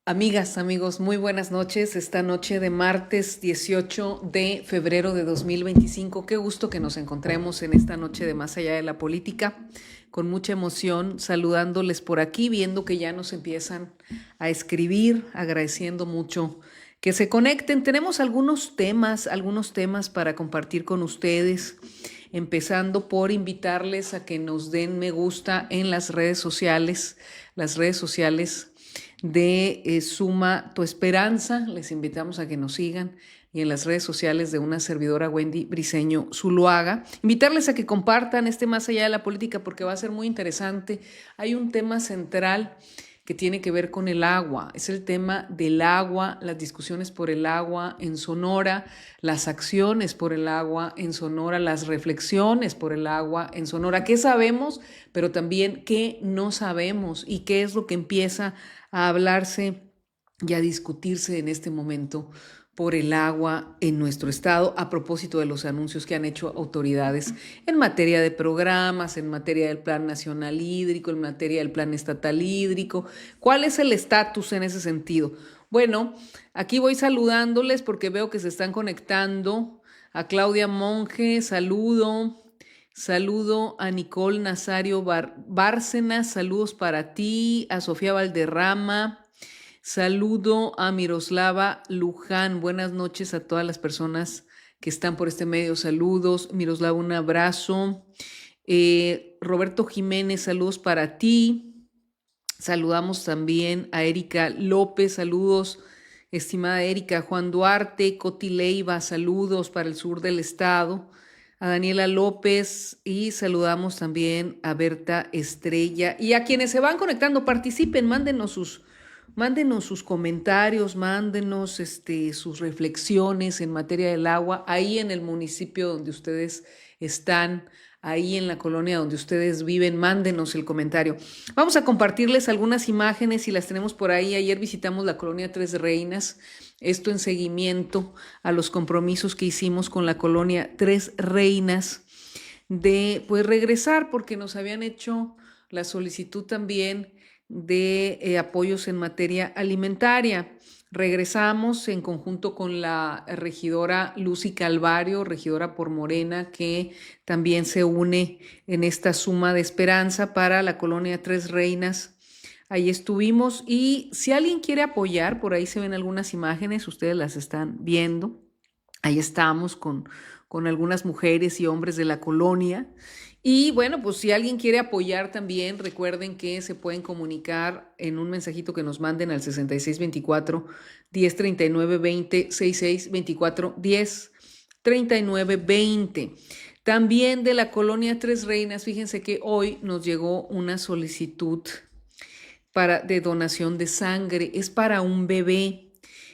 Amigas, amigos, muy buenas noches. Esta noche de martes 18 de febrero de 2025. Qué gusto que nos encontremos en esta noche de Más allá de la política. Con mucha emoción, saludándoles por aquí, viendo que ya nos empiezan a escribir, agradeciendo mucho que se conecten. Tenemos algunos temas para compartir con ustedes, empezando por invitarles a que nos den me gusta en las redes sociales de Suma Tu Esperanza. Les invitamos a que nos sigan y en las redes sociales de una servidora, Wendy Briceño Zuluaga. Invitarles a que compartan este Más allá de la política porque va a ser muy interesante. Hay un tema central que tiene que ver con el agua. Es el tema del agua, las discusiones por el agua en Sonora, las acciones por el agua en Sonora, las reflexiones por el agua en Sonora. ¿Qué sabemos? Pero también qué no sabemos y qué es lo que empieza a hablarse y a discutirse en este momento por el agua en nuestro estado a propósito de los anuncios que han hecho autoridades en materia de programas, en materia del Plan Nacional Hídrico, en materia del Plan Estatal Hídrico. ¿Cuál es el estatus en ese sentido? Bueno, aquí voy saludándoles porque veo que se están conectando. A Claudia Monge, saludo a Nicole Nazario Bárcenas, saludos para ti, a Sofía Valderrama. Saludo a Miroslava Luján. Buenas noches a todas las personas que están por este medio. Saludos. Miroslava, un abrazo. Roberto Jiménez, saludos para ti. Saludamos también a Erika López. Saludos, estimada Erika. Juan Duarte, Coti Leiva, saludos para el sur del estado. A Daniela López y saludamos también a Berta Estrella. Y a quienes se van conectando, participen, mándenos sus comentarios, mándenos sus reflexiones en materia del agua, ahí en el municipio donde ustedes están, ahí en la colonia donde ustedes viven, mándenos el comentario. Vamos a compartirles algunas imágenes y las tenemos por ahí. Ayer visitamos la colonia Tres Reinas, esto en seguimiento a los compromisos que hicimos con la colonia Tres Reinas de pues regresar porque nos habían hecho la solicitud también de apoyos en materia alimentaria. Regresamos en conjunto con la regidora Lucy Calvario, regidora por Morena, que también se une en esta suma de esperanza para la colonia Tres Reinas. Ahí estuvimos y si alguien quiere apoyar, por ahí se ven algunas imágenes, ustedes las están viendo. Ahí estamos con algunas mujeres y hombres de la colonia. Y bueno, pues si alguien quiere apoyar también, recuerden que se pueden comunicar en un mensajito que nos manden al 6624-1039-20, 6624-1039-20. También de la colonia Tres Reinas, fíjense que hoy nos llegó una solicitud de donación de sangre. Es para un bebé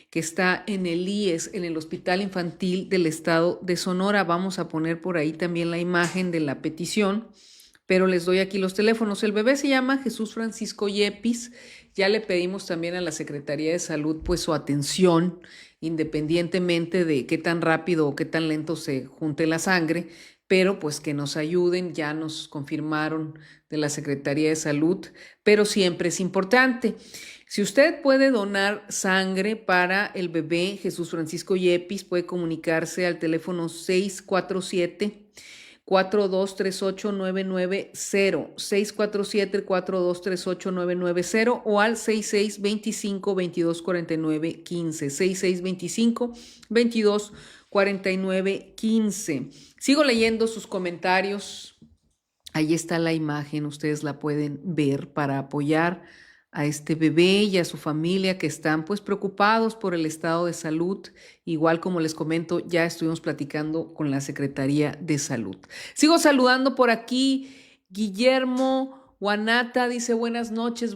que está en el IES, en el Hospital Infantil del Estado de Sonora. Vamos a poner por ahí también la imagen de la petición, pero les doy aquí los teléfonos. El bebé se llama Jesús Francisco Yepis. Ya le pedimos también a la Secretaría de Salud pues su atención, independientemente de qué tan rápido o qué tan lento se junte la sangre, pero pues que nos ayuden. Ya nos confirmaron de la Secretaría de Salud, pero siempre es importante. Si usted puede donar sangre para el bebé Jesús Francisco Yepis, puede comunicarse al teléfono 647-4238-990, 647-4238-990 o al 6625-2249-15, 6625-2249-15. Sigo leyendo sus comentarios. Ahí está la imagen, ustedes la pueden ver para apoyar a este bebé y a su familia que están pues preocupados por el estado de salud. Igual como les comento, ya estuvimos platicando con la Secretaría de Salud. Sigo saludando por aquí. Guillermo Guanata dice buenas noches,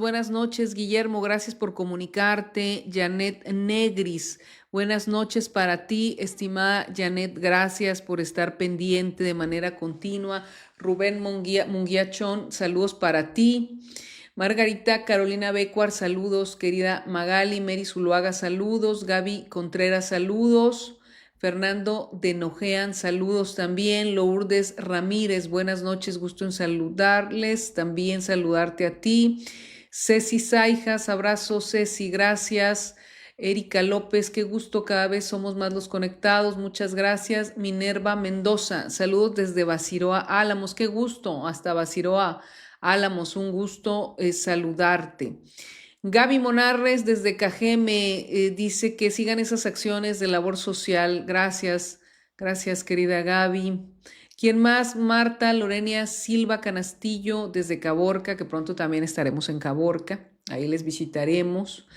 Guillermo, gracias por comunicarte. Janet Negris, buenas noches para ti, estimada Janet, gracias por estar pendiente de manera continua. Rubén Munguiachón, saludos para ti. Margarita Carolina Becuar, saludos. Querida Magali, Mary Zuluaga, saludos. Gaby Contreras, saludos. Fernando de Nojean, saludos también. Lourdes Ramírez, buenas noches, gusto en saludarles. También saludarte a ti. Ceci Saijas, abrazo Ceci, gracias. Erika López, qué gusto, cada vez somos más los conectados, muchas gracias. Minerva Mendoza, saludos desde Basiroa Álamos, qué gusto, hasta Basiroa Álamos, un gusto saludarte. Gaby Monarres desde Cajeme dice que sigan esas acciones de labor social, gracias, gracias querida Gaby. ¿Quién más? Marta Lorenia Silva Canastillo desde Caborca, que pronto también estaremos en Caborca, ahí les visitaremos.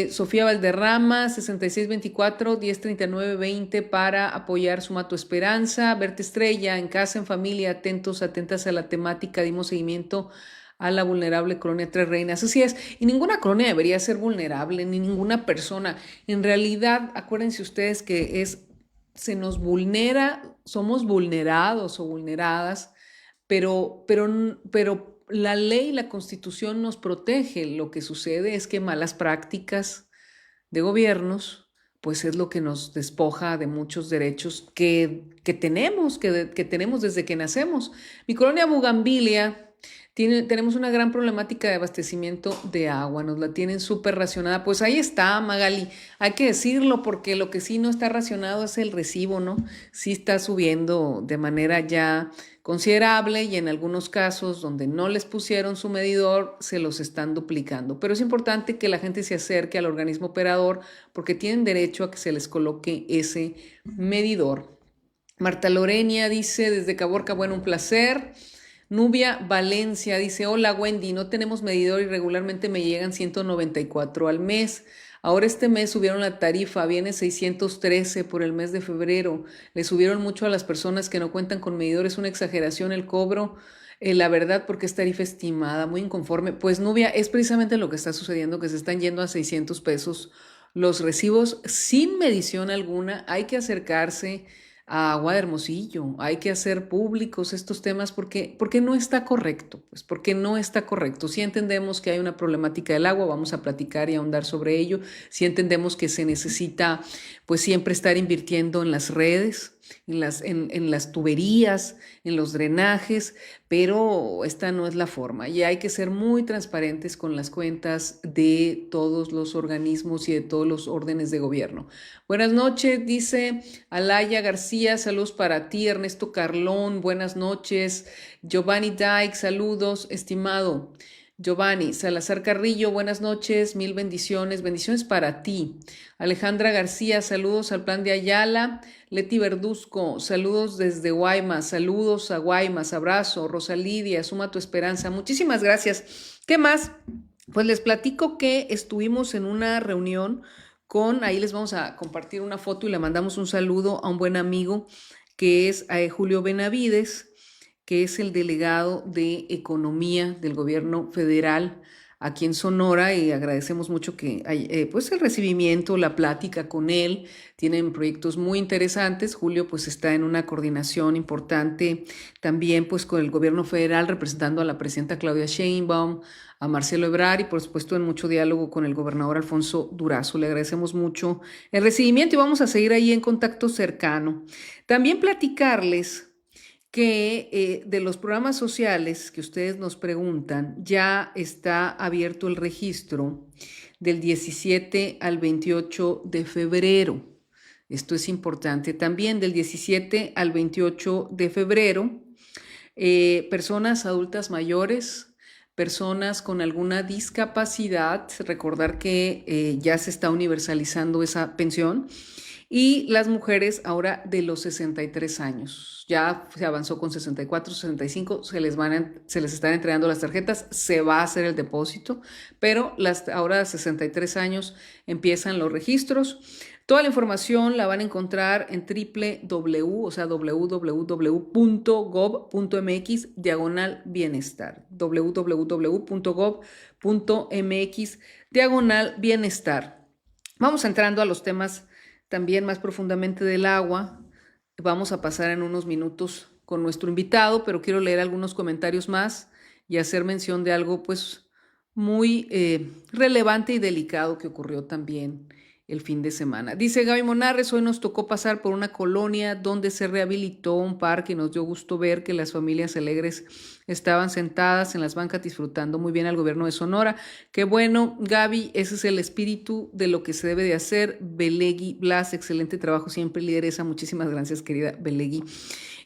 Sofía Valderrama, 6624-1039-20 para apoyar Suma Tu Esperanza. Berta Estrella, en casa, en familia, atentos, atentas a la temática, dimos seguimiento a la vulnerable colonia Tres Reinas. Así es, y ninguna colonia debería ser vulnerable, ni ninguna persona. En realidad, acuérdense ustedes que se nos vulnera, somos vulnerados o vulneradas, pero la ley, la Constitución nos protege. Lo que sucede es que malas prácticas de gobiernos, pues es lo que nos despoja de muchos derechos que tenemos desde que nacemos. Mi colonia Bugambilia tenemos una gran problemática de abastecimiento de agua, nos la tienen súper racionada. Pues ahí está, Magali, hay que decirlo, porque lo que sí no está racionado es el recibo, ¿no? Sí está subiendo de manera ya considerable, y en algunos casos donde no les pusieron su medidor se los están duplicando. Pero es importante que la gente se acerque al organismo operador, porque tienen derecho a que se les coloque ese medidor. Marta Lorenia dice desde Caborca, bueno, un placer. Nubia Valencia dice, hola Wendy, no tenemos medidor y regularmente me llegan 194 al mes. Ahora este mes subieron la tarifa, viene 613 por el mes de febrero. Le subieron mucho a las personas que no cuentan con medidor, es una exageración el cobro. La verdad, porque es tarifa estimada, muy inconforme. Pues Nubia, es precisamente lo que está sucediendo, que se están yendo a 600 pesos los recibos sin medición alguna. Hay que acercarse a Agua de Hermosillo, hay que hacer públicos estos temas porque no está correcto, pues porque no está correcto. Si entendemos que hay una problemática del agua, vamos a platicar y ahondar sobre ello. Si entendemos que se necesita pues siempre estar invirtiendo en las redes, en las tuberías, en los drenajes, pero esta no es la forma, y hay que ser muy transparentes con las cuentas de todos los organismos y de todos los órdenes de gobierno. Buenas noches, dice Alaya García, saludos para ti. Ernesto Carlón, buenas noches. Giovanni Dyke, saludos, estimado Giovanni. Salazar Carrillo, buenas noches, mil bendiciones, bendiciones para ti. Alejandra García, saludos al Plan de Ayala. Leti Verduzco, saludos desde Guaymas, saludos a Guaymas, abrazo. Rosa Lidia, Suma Tu Esperanza, muchísimas gracias. ¿Qué más? Pues les platico que estuvimos en una reunión ahí les vamos a compartir una foto y le mandamos un saludo a un buen amigo que es Julio Benavides, que es el delegado de Economía del Gobierno Federal aquí en Sonora, y agradecemos mucho que pues el recibimiento, la plática con él. Tienen proyectos muy interesantes. Julio pues está en una coordinación importante también pues con el Gobierno Federal, representando a la presidenta Claudia Sheinbaum, a Marcelo Ebrard, y por supuesto en mucho diálogo con el gobernador Alfonso Durazo. Le agradecemos mucho el recibimiento y vamos a seguir ahí en contacto cercano. También platicarles que de los programas sociales que ustedes nos preguntan, ya está abierto el registro del 17 al 28 de febrero. Esto es importante. También del 17 al 28 de febrero, personas adultas mayores, personas con alguna discapacidad, recordar que ya se está universalizando esa pensión, y las mujeres ahora de los 63 años. Ya se avanzó con 64, 65, se les están entregando las tarjetas, se va a hacer el depósito, pero ahora de 63 años empiezan los registros. Toda la información la van a encontrar en www.gov.mx/bienestar, www.gov.mx/bienestar. Vamos entrando a los temas también más profundamente del agua. Vamos a pasar en unos minutos con nuestro invitado, pero quiero leer algunos comentarios más y hacer mención de algo pues muy relevante y delicado que ocurrió también el fin de semana. Dice Gaby Monarres, hoy nos tocó pasar por una colonia donde se rehabilitó un parque y nos dio gusto ver que las familias alegres estaban sentadas en las bancas disfrutando muy bien al gobierno de Sonora. Qué bueno, Gaby, ese es el espíritu de lo que se debe de hacer. Belegui Blas, excelente trabajo, siempre lideresa. Muchísimas gracias, querida Belegui.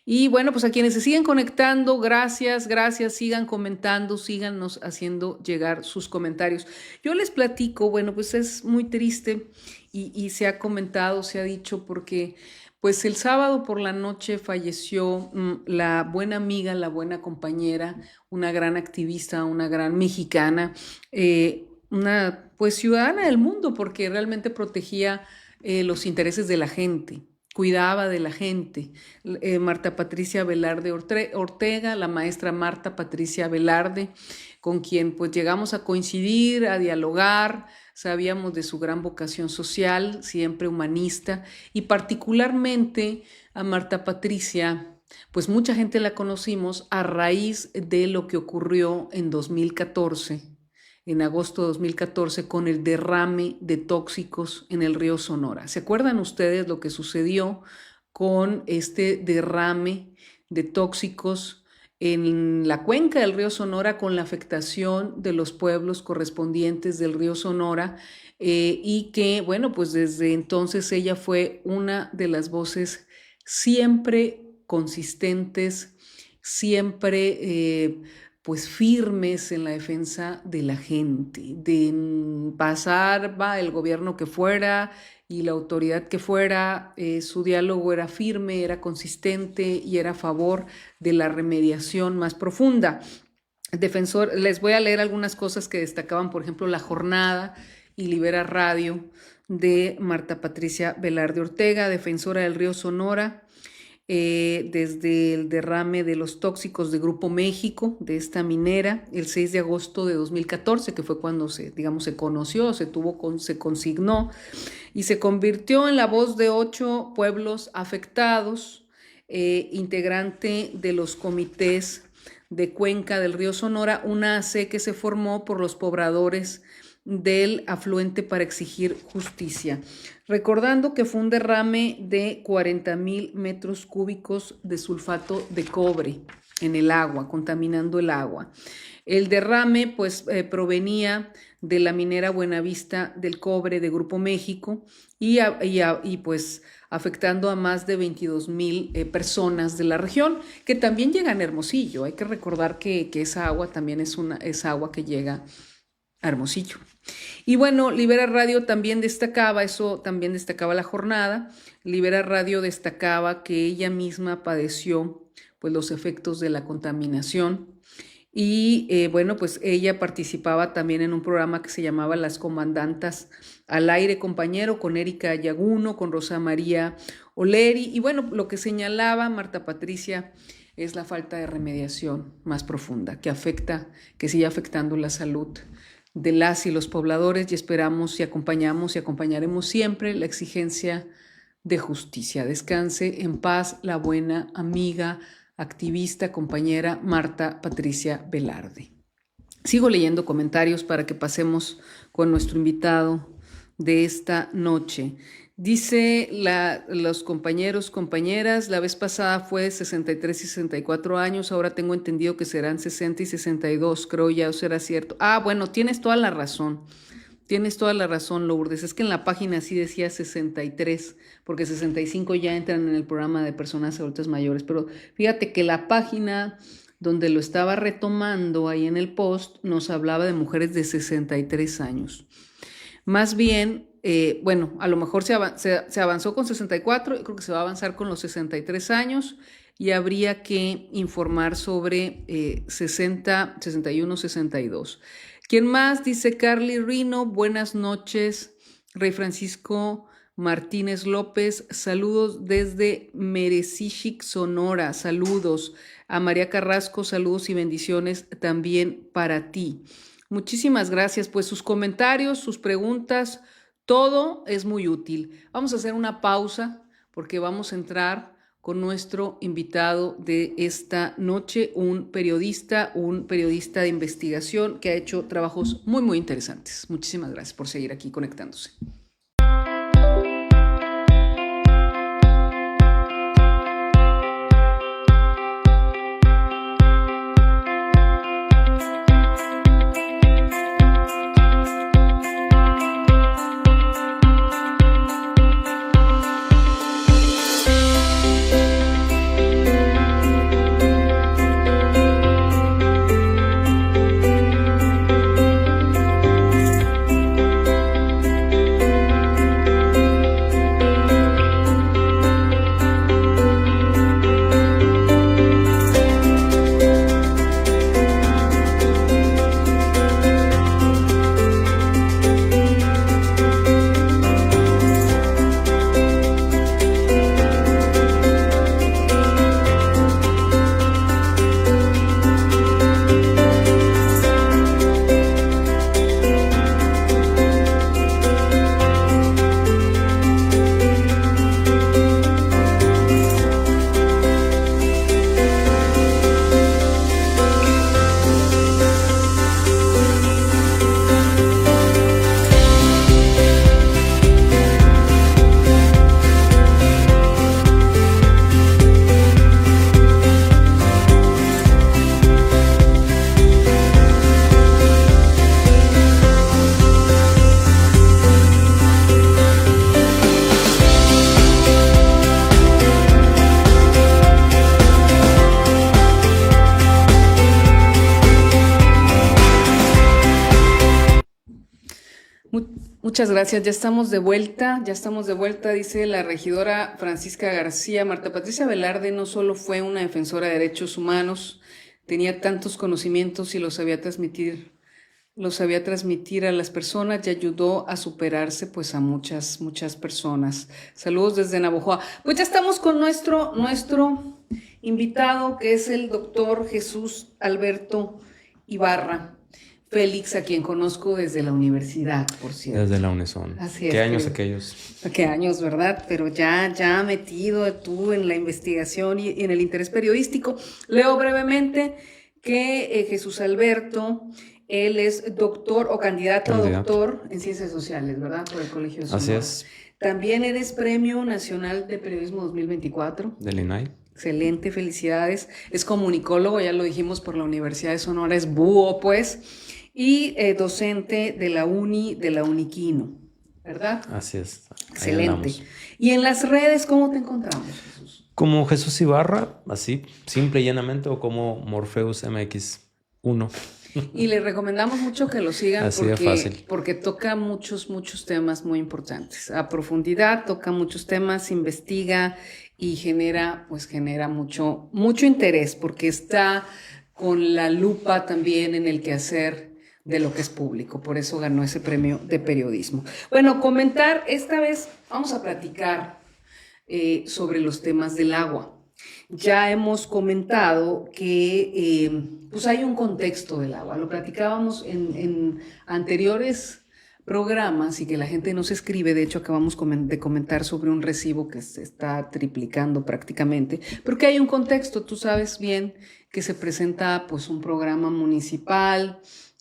Y bueno, pues a quienes se siguen conectando, gracias, sigan comentando, síganos haciendo llegar sus comentarios. Yo les platico, bueno, pues es muy triste y se ha comentado, se ha dicho, porque pues el sábado por la noche falleció la buena amiga, la buena compañera, una gran activista, una gran mexicana, una pues ciudadana del mundo, porque realmente protegía los intereses de la gente, cuidaba de la gente. Marta Patricia Velarde Ortega, la maestra Marta Patricia Velarde, con quien pues llegamos a coincidir, a dialogar, sabíamos de su gran vocación social, siempre humanista, y particularmente a Marta Patricia, pues mucha gente la conocimos a raíz de lo que ocurrió en 2014, en agosto de 2014, con el derrame de tóxicos en el río Sonora. ¿Se acuerdan ustedes lo que sucedió con este derrame de tóxicos en la cuenca del río Sonora, con la afectación de los pueblos correspondientes del río Sonora? Y que, bueno, pues desde entonces ella fue una de las voces siempre consistentes, siempre pues firmes en la defensa de la gente, de pasar el gobierno que fuera y la autoridad que fuera, su diálogo era firme, era consistente y era a favor de la remediación más profunda. Defensor, les voy a leer algunas cosas que destacaban, por ejemplo, La Jornada y Libera Radio de Marta Patricia Velarde Ortega, defensora del río Sonora, desde el derrame de los tóxicos de Grupo México, de esta minera, el 6 de agosto de 2014, que fue cuando se conoció, se consignó y se convirtió en la voz de 8 pueblos afectados, integrante de los comités de Cuenca del río Sonora, una AC que se formó por los pobladores del afluente para exigir justicia, recordando que fue un derrame de 40,000 metros cúbicos de sulfato de cobre en el agua, contaminando el agua. El derrame pues provenía de la minera Buenavista del Cobre de Grupo México y pues afectando a más de 22,000 personas de la región, que también llegan a Hermosillo. Hay que recordar que esa agua también es agua que llega a Hermosillo. Y bueno, Libera Radio también destacaba, eso también destacaba La Jornada. Libera Radio destacaba que ella misma padeció pues los efectos de la contaminación y bueno, pues ella participaba también en un programa que se llamaba Las Comandantas al Aire, compañero, con Erika Yaguno, con Rosa María Oleri, y bueno, lo que señalaba Marta Patricia es la falta de remediación más profunda que sigue afectando la salud de las y los pobladores, y esperamos y acompañamos y acompañaremos siempre la exigencia de justicia. Descanse en paz la buena amiga, activista, compañera Marta Patricia Velarde. Sigo leyendo comentarios para que pasemos con nuestro invitado de esta noche. Dice los compañeros, compañeras, la vez pasada fue de 63 y 64 años, ahora tengo entendido que serán 60 y 62, creo ya, o será cierto. Bueno, tienes toda la razón, Lourdes, es que en la página sí decía 63, porque 65 ya entran en el programa de personas adultas mayores, pero fíjate que la página donde lo estaba retomando ahí en el post nos hablaba de mujeres de 63 años. Más bien, bueno, a lo mejor se avanzó con 64, yo creo que se va a avanzar con los 63 años y habría que informar sobre 60, 61, 62. ¿Quién más? Dice Carly Rino, buenas noches, Rey Francisco Martínez López, saludos desde Merecichic, Sonora, saludos a María Carrasco, saludos y bendiciones también para ti. Muchísimas gracias, pues sus comentarios, sus preguntas, todo es muy útil. Vamos a hacer una pausa porque vamos a entrar con nuestro invitado de esta noche, un periodista de investigación que ha hecho trabajos muy, muy interesantes. Muchísimas gracias por seguir aquí conectándose. Muchas gracias, ya estamos de vuelta, dice la regidora Francisca García. Marta Patricia Velarde no solo fue una defensora de derechos humanos, tenía tantos conocimientos y los sabía transmitir a las personas y ayudó a superarse pues a muchas personas. Saludos desde Navojoa. Pues ya estamos con nuestro invitado, que es el doctor Jesús Alberto Ibarra Félix, a quien conozco desde la universidad, por cierto. Desde la Unison. Así es. ¿Qué años aquellos? Qué años, ¿verdad? Pero ya metido tú en la investigación y en el interés periodístico. Leo brevemente que Jesús Alberto, él es doctor o candidato a doctor en Ciencias Sociales, ¿verdad? Por el Colegio de Sonora. Así es. También eres Premio Nacional de Periodismo 2024. Del INAI. Excelente, felicidades. Es comunicólogo, ya lo dijimos, por la Universidad de Sonora, es búho, pues. Y docente de la Uniquino, ¿verdad? Así es. Excelente. Y en las redes, ¿cómo te encontramos, Jesús? Como Jesús Ibarra, así, simple y llanamente, o como Morpheus MX1. Y le recomendamos mucho que lo sigan así de fácil. Porque toca muchos temas muy importantes. A profundidad, toca muchos temas, investiga y genera mucho interés, porque está con la lupa también en el quehacer de lo que es público. Por eso ganó ese premio de periodismo. Bueno, comentar, esta vez vamos a platicar sobre los temas del agua. Ya hemos comentado que pues hay un contexto del agua. Lo platicábamos en anteriores programas y que la gente nos escribe. De hecho, acabamos de comentar sobre un recibo que se está triplicando prácticamente, pero que hay un contexto. Tú sabes bien que se presenta pues un programa municipal,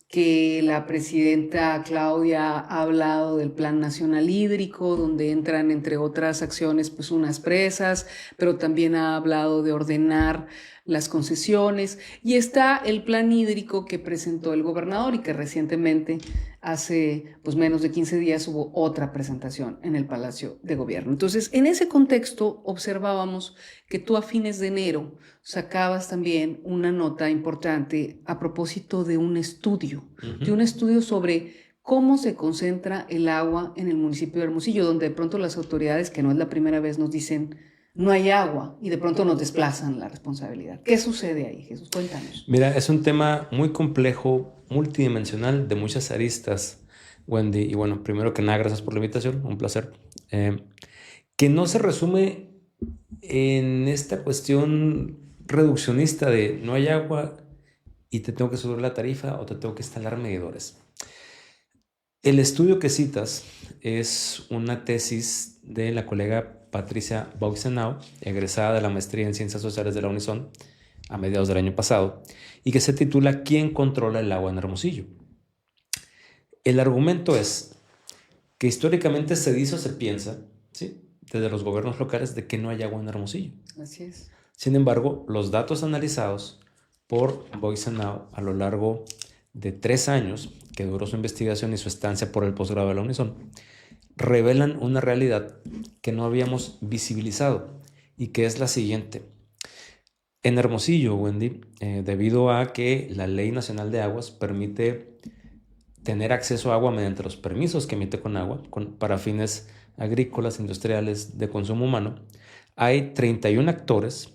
que la presidenta Claudia ha hablado del Plan Nacional Hídrico, donde entran, entre otras acciones, pues unas presas, pero también ha hablado de ordenar las concesiones, y está el plan hídrico que presentó el gobernador y que recientemente, hace pues menos de 15 días, hubo otra presentación en el Palacio de Gobierno. Entonces, en ese contexto observábamos que tú a fines de enero sacabas también una nota importante a propósito de un estudio, sobre cómo se concentra el agua en el municipio de Hermosillo, donde de pronto las autoridades, que no es la primera vez, nos dicen no hay agua y de pronto nos desplazan la responsabilidad. ¿Qué sucede ahí, Jesús? Cuéntanos. Mira, es un tema muy complejo, multidimensional, de muchas aristas, Wendy. Y bueno, primero que nada, gracias por la invitación, un placer. Que no se resume en esta cuestión reduccionista de no hay agua y te tengo que subir la tarifa o te tengo que instalar medidores. El estudio que citas es una tesis de la colega Patricia Bauxenau, egresada de la maestría en Ciencias Sociales de la Unison a mediados del año pasado, y que se titula ¿Quién controla el agua en Hermosillo? El argumento es que históricamente se dice o se piensa, ¿sí?, desde los gobiernos locales, de que no hay agua en Hermosillo. Así es. Sin embargo, los datos analizados por Bauxenau a lo largo de 3 años, que duró su investigación y su estancia por el posgrado de la Unison, revelan una realidad que no habíamos visibilizado y que es la siguiente. En Hermosillo, Wendy, debido a que la Ley Nacional de Aguas permite tener acceso a agua mediante los permisos que emite Conagua para fines agrícolas, industriales, de consumo humano, hay 31 actores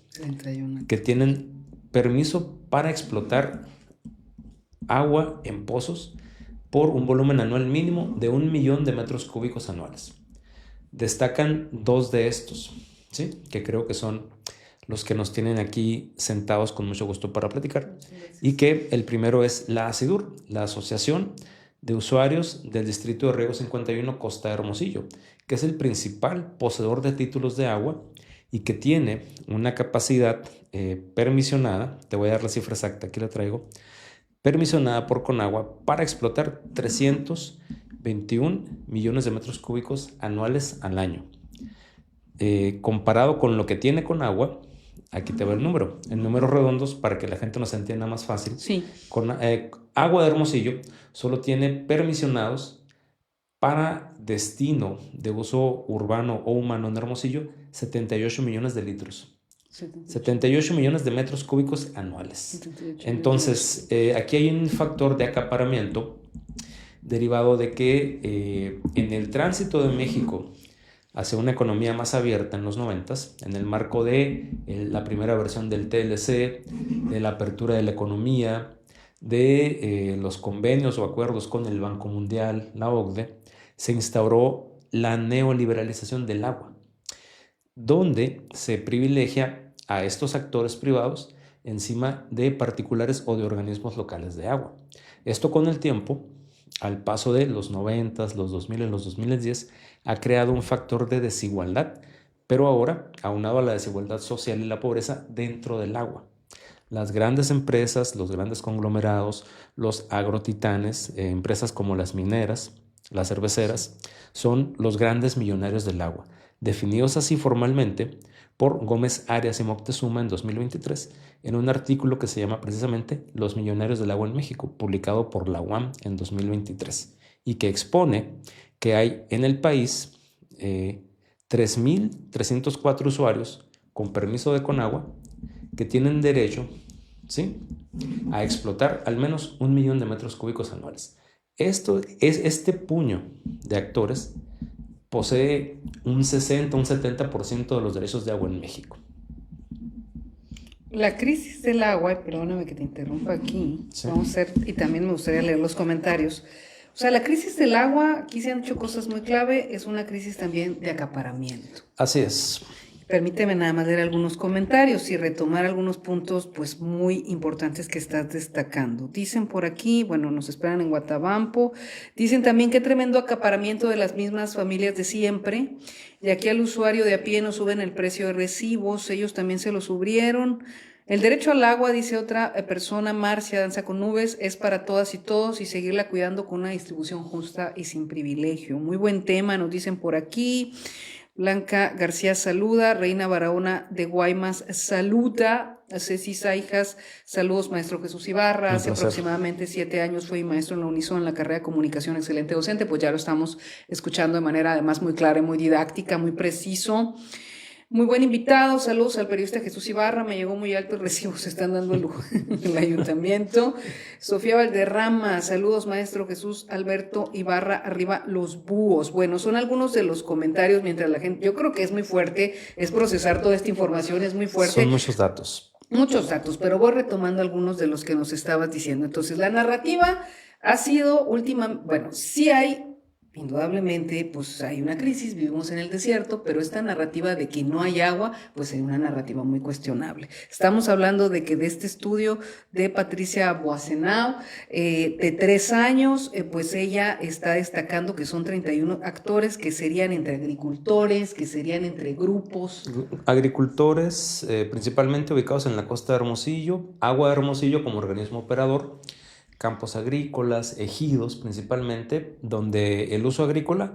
que tienen permiso para explotar agua en pozos por un volumen anual mínimo de 1 millón de metros cúbicos anuales. Destacan 2 de estos, ¿sí?, que creo que son los que nos tienen aquí sentados con mucho gusto para platicar. Y que el primero es la ASIDUR, la Asociación de Usuarios del Distrito de Riego 51 Costa Hermosillo, que es el principal poseedor de títulos de agua y que tiene una capacidad permisionada, te voy a dar la cifra exacta, aquí la traigo, permisionada por Conagua para explotar 321 millones de metros cúbicos anuales al año. Comparado con lo que tiene Conagua, aquí te va el número, en números redondos para que la gente nos entienda más fácil. Sí. Agua de Hermosillo solo tiene permisionados para destino de uso urbano o humano en Hermosillo 78 millones de litros. 78 millones de metros cúbicos anuales. Entonces, aquí hay un factor de acaparamiento derivado de que en el tránsito de México hacia una economía más abierta en los 90s, en el marco de la primera versión del TLC, de la apertura de la economía, de los convenios o acuerdos con el Banco Mundial, la OCDE, se instauró la neoliberalización del agua, donde se privilegia a estos actores privados encima de particulares o de organismos locales de agua. Esto con el tiempo, al paso de los 90s, los 2000 y los 2010, ha creado un factor de desigualdad, pero ahora aunado a la desigualdad social y la pobreza dentro del agua. Las grandes empresas, los grandes conglomerados, los agrotitanes, empresas como las mineras, las cerveceras, son los grandes millonarios del agua, definidos así formalmente por Gómez Arias y Moctezuma en 2023, en un artículo que se llama precisamente Los Millonarios del Agua en México, publicado por la UAM en 2023, y que expone que hay en el país 3.304 usuarios con permiso de Conagua que tienen derecho, ¿sí?, a explotar al menos 1 millón de metros cúbicos anuales. Este puño de actores posee un 60, un 70% de los derechos de agua en México. La crisis del agua, y perdóname que te interrumpa aquí, Sí. vamos a hacer, y también me gustaría leer los comentarios. O sea, la crisis del agua, aquí se han hecho cosas muy clave, es una crisis también de acaparamiento. Así es. Permíteme nada más leer algunos comentarios y retomar algunos puntos pues muy importantes que estás destacando. Dicen por aquí, bueno, nos esperan en Guatabampo, dicen también qué tremendo acaparamiento de las mismas familias de siempre, y aquí al usuario de a pie nos suben el precio de recibos, ellos también se lo subieron. El derecho al agua, dice otra persona, Marcia Danza con Nubes, es para todas y todos y seguirla cuidando con una distribución justa y sin privilegio. Muy buen tema, nos dicen por aquí. Blanca García saluda, Reina Barahona de Guaymas saluda, Ceci Saijas, saludos maestro Jesús Ibarra, hace aproximadamente 7 años fui maestro en la Unison en la carrera de comunicación excelente docente, pues ya lo estamos escuchando de manera además muy clara y muy didáctica, muy preciso. Muy buen invitado, saludos al periodista Jesús Ibarra, me llegó muy alto el recibo, se están dando el ayuntamiento. Sofía Valderrama, saludos maestro Jesús Alberto Ibarra, arriba los búhos. Bueno, son algunos de los comentarios mientras la gente, yo creo que es muy fuerte, es procesar toda esta información, es muy fuerte. Son muchos datos. Muchos datos, pero voy retomando algunos de los que nos estabas diciendo. Entonces, la narrativa ha sido bueno, sí hay. Indudablemente, pues hay una crisis, vivimos en el desierto, pero esta narrativa de que no hay agua, pues es una narrativa muy cuestionable. Estamos hablando de que de este estudio de Patricia Boacenao, de 3 años, pues ella está destacando que son 31 actores que serían entre agricultores, que serían entre grupos. Agricultores, principalmente ubicados en la costa de Hermosillo, Agua de Hermosillo como organismo operador, campos agrícolas, ejidos principalmente, donde el uso agrícola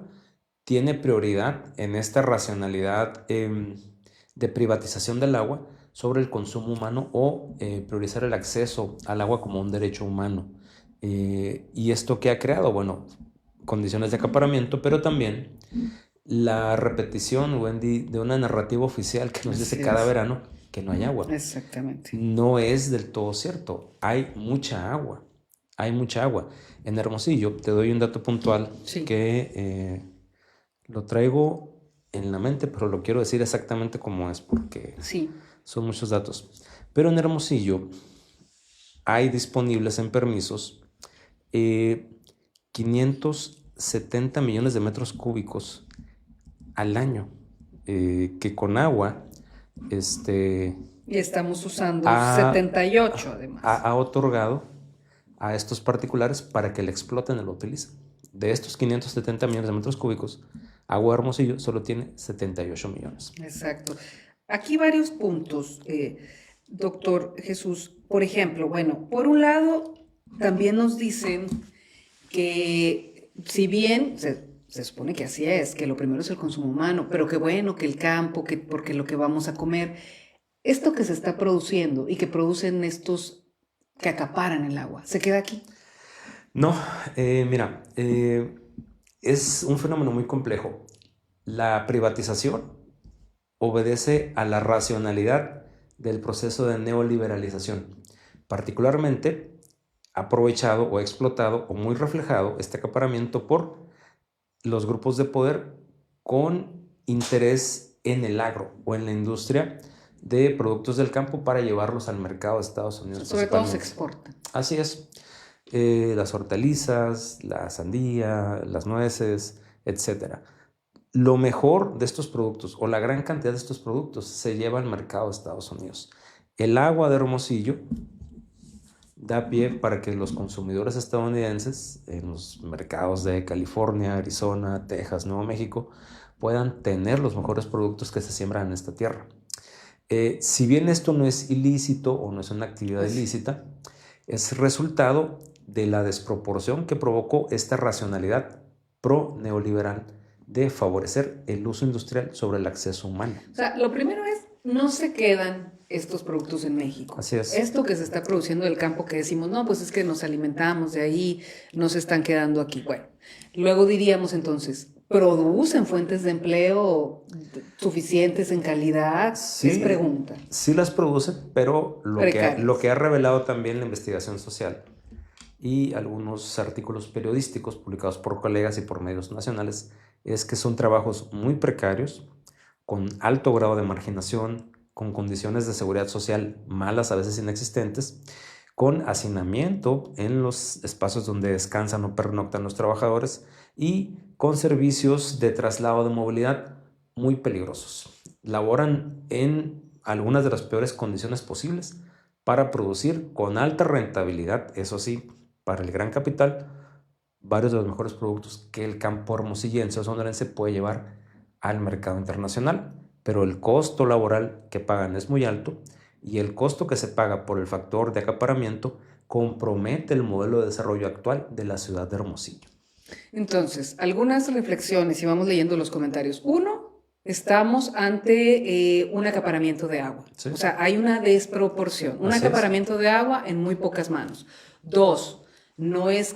tiene prioridad en esta racionalidad de privatización del agua sobre el consumo humano o priorizar el acceso al agua como un derecho humano. ¿Y esto qué ha creado? Bueno, condiciones de acaparamiento, pero también la repetición, Wendy, de una narrativa oficial que nos dice cada verano que no hay agua. Exactamente. No es del todo cierto, hay mucha agua. Hay mucha agua. En Hermosillo, te doy un dato puntual que lo traigo en la mente, pero lo quiero decir exactamente como es porque son muchos datos. Pero en Hermosillo hay disponibles en permisos 570 millones de metros cúbicos al año, que con agua y estamos usando 78 además. Ha otorgado a estos particulares para que la exploten y lo utilicen. De estos 570 millones de metros cúbicos, Agua Hermosillo solo tiene 78 millones. Exacto. Aquí varios puntos, doctor Jesús. Por ejemplo, bueno, por un lado, también nos dicen que si bien se supone que así es, que lo primero es el consumo humano, pero que bueno, que el campo, porque lo que vamos a comer, esto que se está produciendo y que producen estos que acaparan el agua, ¿se queda aquí? No, mira, es un fenómeno muy complejo. La privatización obedece a la racionalidad del proceso de neoliberalización, particularmente aprovechado o explotado o muy reflejado este acaparamiento por los grupos de poder con interés en el agro o en la industria de productos del campo para llevarlos al mercado de Estados Unidos. Sobre todo se exporta. Así es. Las hortalizas, la sandía, las nueces, etcétera. Lo mejor de estos productos o la gran cantidad de estos productos se lleva al mercado de Estados Unidos. El agua de Hermosillo da pie para que los consumidores estadounidenses en los mercados de California, Arizona, Texas, Nuevo México puedan tener los mejores productos que se siembran en esta tierra. Si bien esto no es ilícito o no es una actividad ilícita, es resultado de la desproporción que provocó esta racionalidad pro-neoliberal de favorecer el uso industrial sobre el acceso humano. O sea, lo primero es, no se quedan estos productos en México. Así es. Esto que se está produciendo del campo que decimos, no, pues es que nos alimentamos de ahí, no se están quedando aquí. Bueno, luego diríamos entonces, ¿producen fuentes de empleo suficientes en calidad? Sí, es pregunta. Sí las producen, pero lo que ha revelado también la investigación social y algunos artículos periodísticos publicados por colegas y por medios nacionales es que son trabajos muy precarios, con alto grado de marginación, con condiciones de seguridad social malas, a veces inexistentes, con hacinamiento en los espacios donde descansan o pernoctan los trabajadores y con servicios de traslado de movilidad muy peligrosos. Laboran en algunas de las peores condiciones posibles para producir con alta rentabilidad, eso sí, para el gran capital, varios de los mejores productos que el campo hermosillense o sonorense puede llevar al mercado internacional, pero el costo laboral que pagan es muy alto y el costo que se paga por el factor de acaparamiento compromete el modelo de desarrollo actual de la ciudad de Hermosillo. Entonces, algunas reflexiones y vamos leyendo los comentarios. Uno, estamos ante un acaparamiento de agua. Sí. O sea, hay una desproporción, un acaparamiento de agua en muy pocas manos. Dos, no es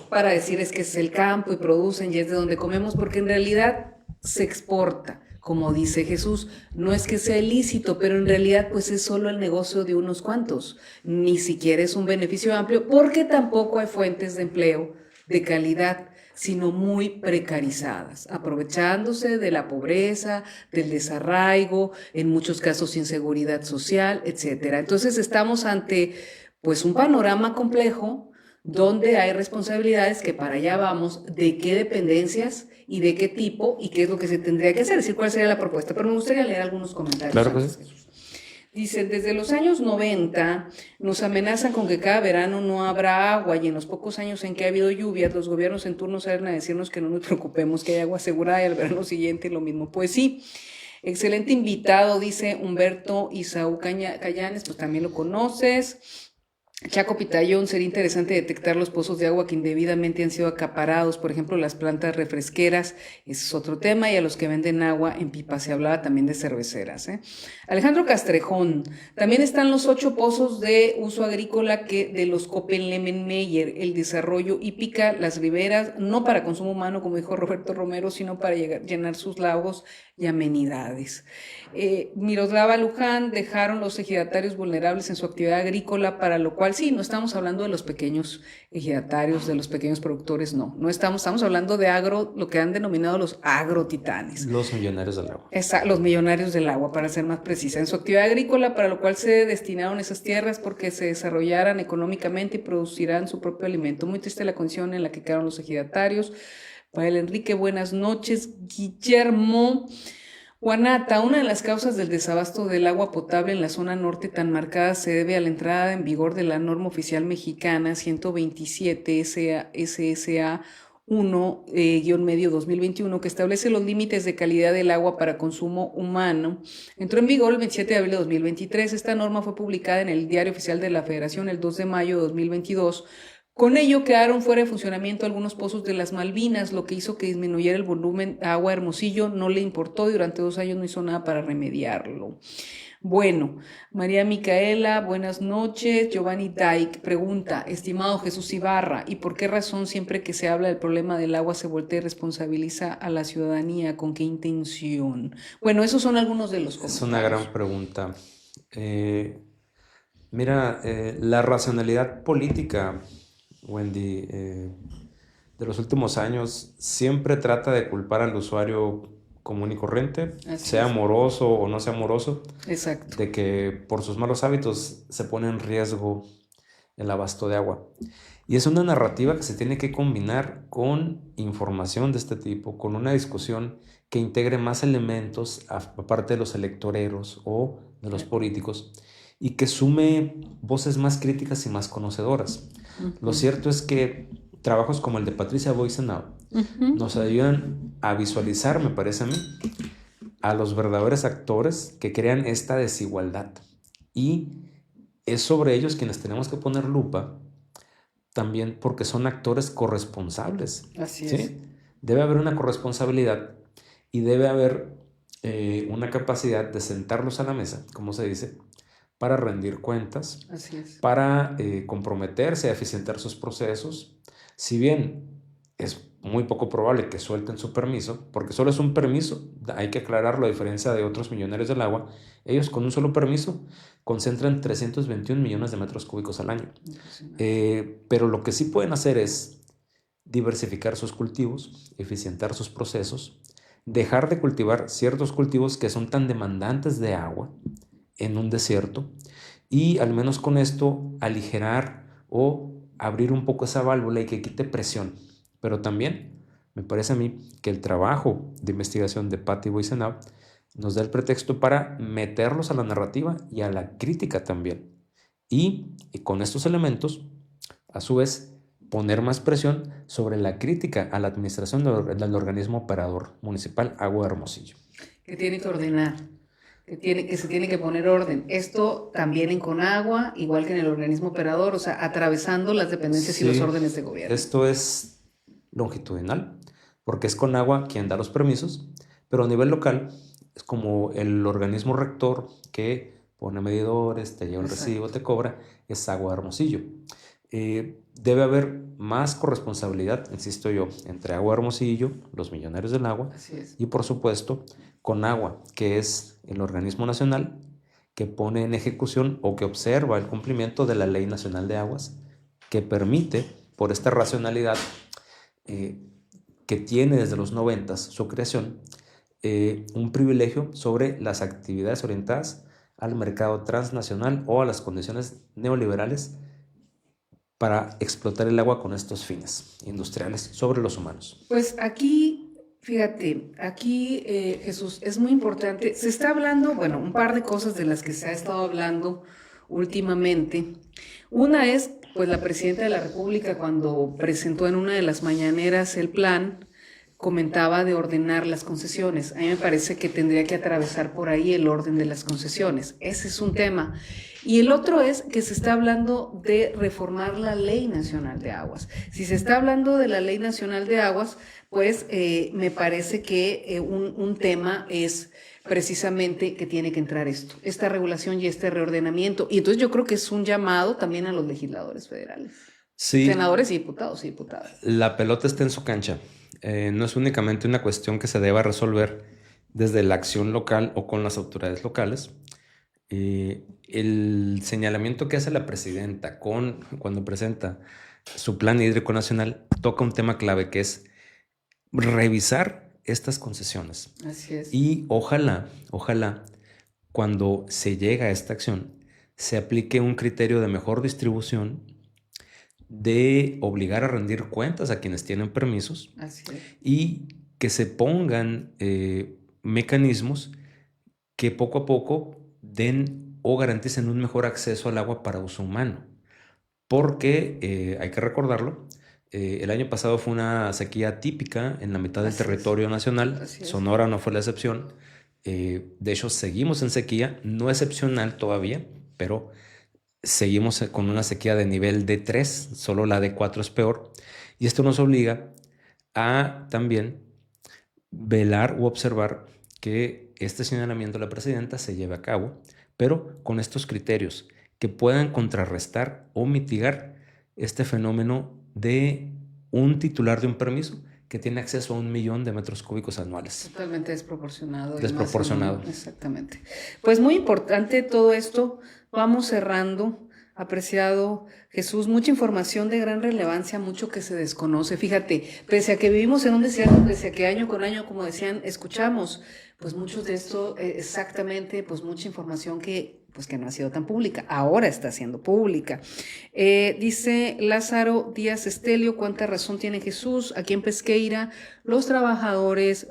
para decir es que es el campo y producen y es de donde comemos, porque en realidad se exporta. Como dice Jesús, no es que sea ilícito, pero en realidad pues es solo el negocio de unos cuantos. Ni siquiera es un beneficio amplio, porque tampoco hay fuentes de empleo de calidad, sino muy precarizadas, aprovechándose de la pobreza, del desarraigo, en muchos casos inseguridad social, etcétera. Entonces estamos ante pues un panorama complejo donde hay responsabilidades que para allá vamos, de qué dependencias y de qué tipo y qué es lo que se tendría que hacer, es decir, cuál sería la propuesta. Pero me gustaría leer algunos comentarios. Claro que sí. Dice, desde los años 90 nos amenazan con que cada verano no habrá agua y en los pocos años en que ha habido lluvias, los gobiernos en turno salen a decirnos que no nos preocupemos, que hay agua asegurada y al verano siguiente lo mismo. Pues sí, excelente invitado, dice Humberto Isaú Callanes, pues también lo conoces. Chaco Pitayón, sería interesante detectar los pozos de agua que indebidamente han sido acaparados, por ejemplo, las plantas refresqueras, ese es otro tema, y a los que venden agua en pipa, se hablaba también de cerveceras. Alejandro Castrejón, también están los 8 pozos de uso agrícola que de los Copenlemen-Meyer, el desarrollo hípica, las riberas, no para consumo humano, como dijo Roberto Romero, sino para llenar sus lagos y amenidades. Miroslava Luján, dejaron los ejidatarios vulnerables en su actividad agrícola, para lo cual sí, no estamos hablando de los pequeños ejidatarios, de los pequeños productores, no estamos hablando de agro, lo que han denominado los agrotitanes. Los millonarios del agua. Los millonarios del agua, para ser más precisa, en su actividad agrícola, para lo cual se destinaron esas tierras porque se desarrollaran económicamente y producirán su propio alimento. Muy triste la condición en la que quedaron los ejidatarios. Pael Enrique, buenas noches. Guillermo Guanata, una de las causas del desabasto del agua potable en la zona norte tan marcada se debe a la entrada en vigor de la norma oficial mexicana 127 SSA 1-2021 que establece los límites de calidad del agua para consumo humano. Entró en vigor el 27 de abril de 2023. Esta norma fue publicada en el Diario Oficial de la Federación el 2 de mayo de 2022. Con ello quedaron fuera de funcionamiento algunos pozos de las Malvinas, lo que hizo que disminuyera el volumen de agua a Hermosillo. No le importó y durante 2 años no hizo nada para remediarlo. Bueno, María Micaela, buenas noches. Giovanni Daik pregunta, estimado Jesús Ibarra, ¿y por qué razón siempre que se habla del problema del agua se voltea y responsabiliza a la ciudadanía? ¿Con qué intención? Bueno, esos son algunos de los comentarios. Es una gran pregunta. Mira, la racionalidad política, Wendy, de los últimos años siempre trata de culpar al usuario común y corriente, Así sea es. amoroso o no sea amoroso, Exacto. de que por sus malos hábitos se pone en riesgo el abasto de agua. Y es una narrativa que se tiene que combinar con información de este tipo, con una discusión que integre más elementos aparte de los electoreros o de los políticos y que sume voces más críticas y más conocedoras. Lo Ujú. cierto es que trabajos como el de Patricia Boisenau Ujú. nos ayudan a visualizar, me parece a mí, a los verdaderos actores que crean esta desigualdad. Y es sobre ellos quienes tenemos que poner lupa también porque son actores corresponsables, Así es. ¿sí? Debe haber una corresponsabilidad y debe haber una capacidad de sentarlos a la mesa, como se dice, para rendir cuentas, Así es. para comprometerse a eficientar sus procesos. Si bien es muy poco probable que suelten su permiso, porque solo es un permiso, hay que aclararlo a diferencia de otros millonarios del agua, ellos con un solo permiso concentran 321 millones de metros cúbicos al año. Pero lo que sí pueden hacer es diversificar sus cultivos, eficientar sus procesos, dejar de cultivar ciertos cultivos que son tan demandantes de agua en un desierto y al menos con esto aligerar o abrir un poco esa válvula y que quite presión. Pero también me parece a mí que el trabajo de investigación de Patti Boisenau nos da el pretexto para meterlos a la narrativa y a la crítica también. Y con estos elementos, a su vez, poner más presión sobre la crítica a la administración del organismo operador municipal Agua de Hermosillo. Que tiene que ordenar, que se tiene que poner orden. Esto también en Conagua, igual que en el organismo operador, o sea, atravesando las dependencias y los Sí, órdenes de gobierno. esto es longitudinal, porque es Conagua quien da los permisos, pero a nivel local es como el organismo rector que pone medidores, te lleva el recibo, Exacto. te cobra, es Agua de Hermosillo. Debe haber más corresponsabilidad, insisto yo, entre Agua de Hermosillo, los millonarios del agua, Así es. y por supuesto Conagua, que es el organismo nacional que pone en ejecución o que observa el cumplimiento de la Ley Nacional de Aguas, que permite, por esta racionalidad eh, que tiene desde los 90 su creación, un privilegio sobre las actividades orientadas al mercado transnacional o a las condiciones neoliberales para explotar el agua con estos fines industriales sobre los humanos. Pues aquí, fíjate, aquí Jesús, es muy importante, se está hablando, bueno, un par de cosas de las que se ha estado hablando últimamente. Una es, pues la presidenta de la República cuando presentó en una de las mañaneras el plan, comentaba de ordenar las concesiones. A mí me parece que tendría que atravesar por ahí el orden de las concesiones. Ese es un tema. Y el otro es que se está hablando de reformar la Ley Nacional de Aguas. Si se está hablando de la Ley Nacional de Aguas, pues me parece que un tema es precisamente que tiene que entrar esto, esta regulación y este reordenamiento. Y entonces yo creo que es un llamado también a los legisladores federales, Sí, senadores y diputados y diputadas. la pelota está en su cancha. No es únicamente una cuestión que se deba resolver desde la acción local o con las autoridades locales. El señalamiento que hace la presidenta cuando presenta su plan hídrico nacional toca un tema clave que es revisar estas concesiones. Así es. Y ojalá cuando se llega a esta acción se aplique un criterio de mejor distribución, de obligar a rendir cuentas a quienes tienen permisos. Así es. Y que se pongan mecanismos que poco a poco den o garanticen un mejor acceso al agua para uso humano. Porque hay que recordarlo, el año pasado fue una sequía típica en la mitad del territorio nacional. Sonora no fue la excepción. De hecho, seguimos en sequía, no excepcional todavía, pero seguimos con una sequía de nivel D3, solo la D4 es peor. Y esto nos obliga a también velar u observar que este señalamiento de la presidenta se lleve a cabo, pero con estos criterios que puedan contrarrestar o mitigar este fenómeno de un titular de un permiso que tiene acceso a 1 millón de metros cúbicos anuales. Totalmente desproporcionado. Desproporcionado. Exactamente. Pues muy importante todo esto. Vamos cerrando. Apreciado Jesús, mucha información de gran relevancia, mucho que se desconoce. Fíjate, pese a que vivimos en un desierto, pese a que año con año, como decían, escuchamos, pues muchos de esto, exactamente, pues mucha información que no ha sido tan pública, ahora está siendo pública. Dice Lázaro Díaz Estelio, ¿cuánta razón tiene Jesús? Aquí en Pesqueira, los trabajadores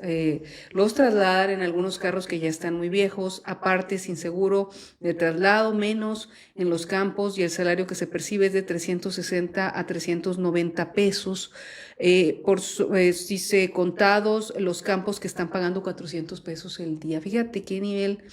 los trasladan en algunos carros que ya están muy viejos, aparte sin seguro de traslado, menos en los campos, y el salario que se percibe es de 360 a 390 pesos. Dice contados los campos que están pagando 400 pesos el día. Fíjate qué nivel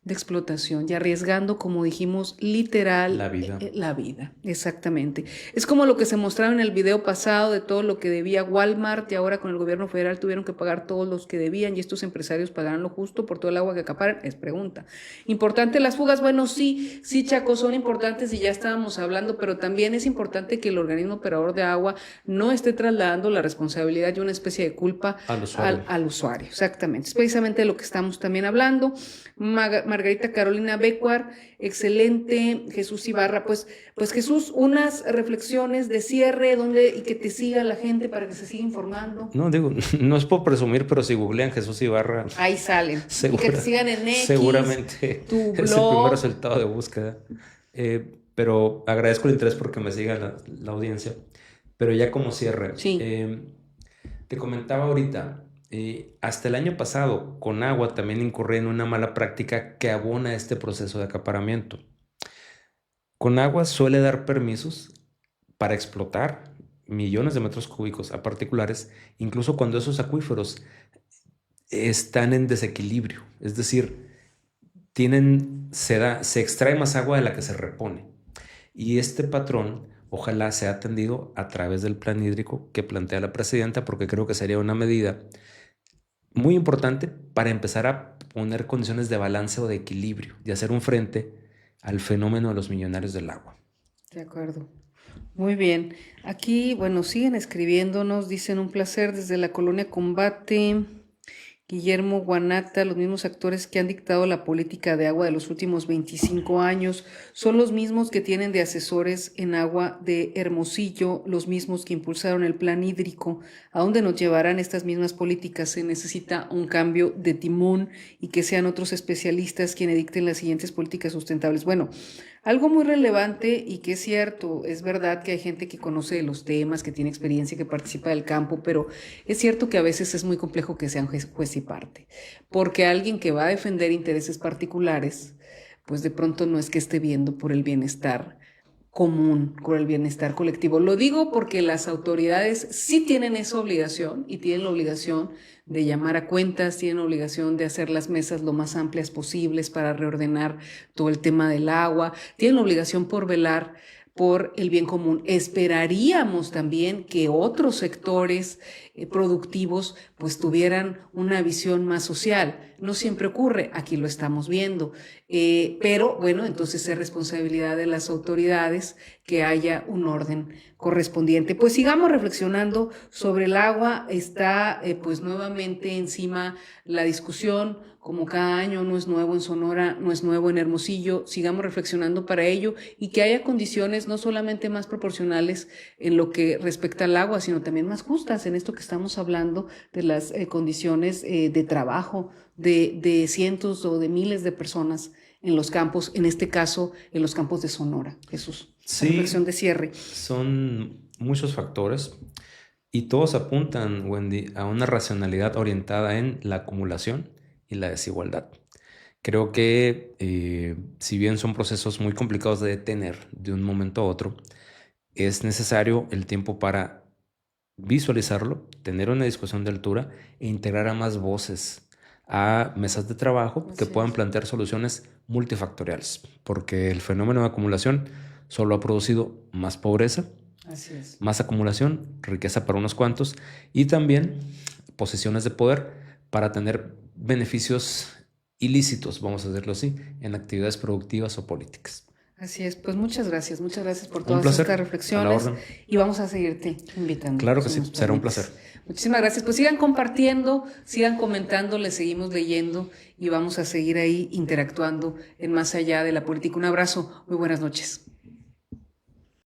de explotación y arriesgando, como dijimos, literal la vida, exactamente. Es como lo que se mostraba en el video pasado de todo lo que debía Walmart, y ahora con el gobierno federal tuvieron que pagar todos los que debían, y estos empresarios pagarán lo justo por todo el agua que acaparan. Es pregunta. Importante las fugas, bueno, sí, Chaco, son importantes y ya estábamos hablando, pero también es importante que el organismo operador de agua no esté trasladando la responsabilidad y una especie de culpa al usuario. Exactamente, es precisamente de lo que estamos también hablando. Margarita Carolina Becuar, excelente. Jesús Ibarra, pues Jesús, unas reflexiones de cierre y que te siga la gente para que se siga informando. No, digo, no es por presumir, pero si googlean Jesús Ibarra, ahí salen. Y que te sigan en X, seguramente tu blog. Es el primer resultado de búsqueda. Pero agradezco el interés porque me siga la audiencia. Pero ya como cierre, sí. Te comentaba ahorita, hasta el año pasado, Conagua también incurrió en una mala práctica que abona este proceso de acaparamiento. Conagua suele dar permisos para explotar millones de metros cúbicos a particulares, incluso cuando esos acuíferos están en desequilibrio, es decir, se extrae más agua de la que se repone. Y este patrón ojalá sea atendido a través del plan hídrico que plantea la presidenta, porque creo que sería una medida muy importante para empezar a poner condiciones de balance o de equilibrio, de hacer un frente al fenómeno de los millonarios del agua. De acuerdo. Muy bien. Aquí, bueno, siguen escribiéndonos, dicen un placer desde la colonia Combate. Guillermo Guanata, los mismos actores que han dictado la política de agua de los últimos 25 años, son los mismos que tienen de asesores en agua de Hermosillo, los mismos que impulsaron el plan hídrico. ¿A dónde nos llevarán estas mismas políticas? Se necesita un cambio de timón y que sean otros especialistas quienes dicten las siguientes políticas sustentables. Bueno, algo muy relevante y que es cierto, es verdad que hay gente que conoce los temas, que tiene experiencia, que participa del campo, pero es cierto que a veces es muy complejo que sean juez y parte, porque alguien que va a defender intereses particulares, pues de pronto no es que esté viendo por el bienestar común, por el bienestar colectivo. Lo digo porque las autoridades sí tienen esa obligación y tienen la obligación de llamar a cuentas, tienen obligación de hacer las mesas lo más amplias posibles para reordenar todo el tema del agua, tienen la obligación por velar por el bien común. Esperaríamos también que otros sectores productivos pues tuvieran una visión más social. No siempre ocurre, aquí lo estamos viendo, pero bueno, entonces es responsabilidad de las autoridades que haya un orden correspondiente. Pues sigamos reflexionando sobre el agua. Está pues nuevamente encima la discusión, como cada año, no es nuevo en Sonora, no es nuevo en Hermosillo. Sigamos reflexionando para ello y que haya condiciones no solamente más proporcionales en lo que respecta al agua, sino también más justas en esto que estamos hablando de las condiciones de trabajo de cientos o de miles de personas en los campos, en este caso en los campos de Sonora. Jesús, sí, reflexión de cierre. Son muchos factores y todos apuntan, Wendy, a una racionalidad orientada en la acumulación y la desigualdad. Creo que si bien son procesos muy complicados de detener de un momento a otro, es necesario el tiempo para visualizarlo, tener una discusión de altura e integrar a más voces a mesas de trabajo que puedan plantear soluciones multifactoriales, porque el fenómeno de acumulación solo ha producido más pobreza, más acumulación, riqueza para unos cuantos y también posiciones de poder para tener beneficios ilícitos, vamos a decirlo así, en actividades productivas o políticas. Así es, pues muchas gracias por todas estas reflexiones y vamos a seguirte invitando. Claro que sí, será un placer. Muchísimas gracias, pues sigan compartiendo, sigan comentando, les seguimos leyendo y vamos a seguir ahí interactuando en Más Allá de la Política. Un abrazo, muy buenas noches.